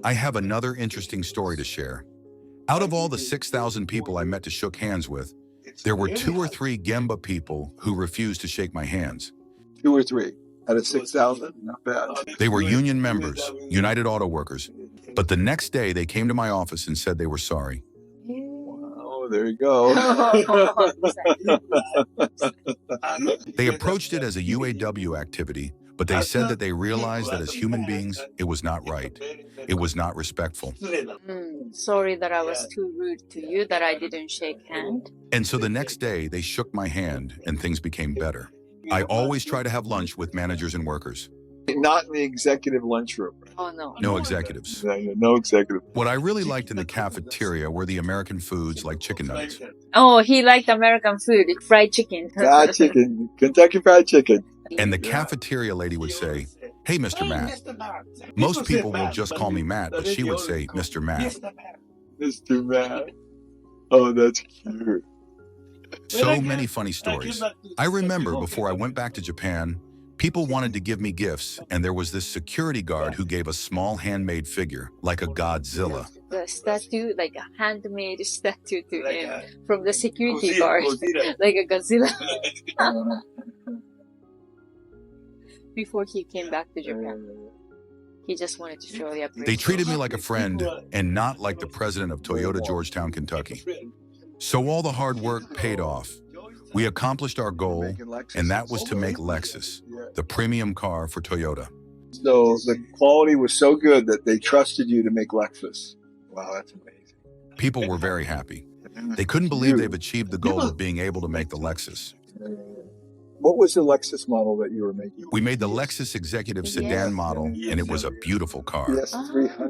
I have another interesting story to share. Out of all the 6,000 people I met to shook hands with, there were 2 or 3 Gemba people who refused to shake my hands. 2 or 3 out of 6,000? Not bad. They were union members, United Auto Workers. But the next day, they came to my office and said they were sorry. Oh, there you go. They approached it as a UAW activity, but they said that they realized that as human beings, it was not right. It was not respectful. Sorry that I was too rude to you, that I didn't shake hand. And so the next day, they shook my hand and things became better. I always try to have lunch with managers and workers. Not in the executive lunchroom. Oh, no. No executives. No executive. What I really liked in the cafeteria were the American foods like chicken nuggets. Oh, he liked American food, fried chicken. Fried chicken. Kentucky Fried Chicken. And the cafeteria lady would say, "Hey, Mr. Matt." Most people will just call me Matt, but she would say, "Mr. Matt." Mr. Matt. Oh, that's cute. So many funny stories. I remember before I went back to Japan, people wanted to give me gifts, and there was this security guard who gave a small handmade figure, like a Godzilla. The statue, like a handmade statue to him from the security guard, like a Godzilla. Before he came back to Japan, he just wanted to show the appreciation. They treated me like a friend and not like the president of Toyota Georgetown, Kentucky. So all the hard work paid off. We accomplished our goal, and that was to make Lexus, the premium car for Toyota. So the quality was so good that they trusted you to make Lexus. Wow, that's amazing. People were very happy. They couldn't believe they've achieved the goal of being able to make the Lexus. What was the Lexus model that you were making? We made the Lexus executive sedan model, and it was a beautiful car. Yes, 300.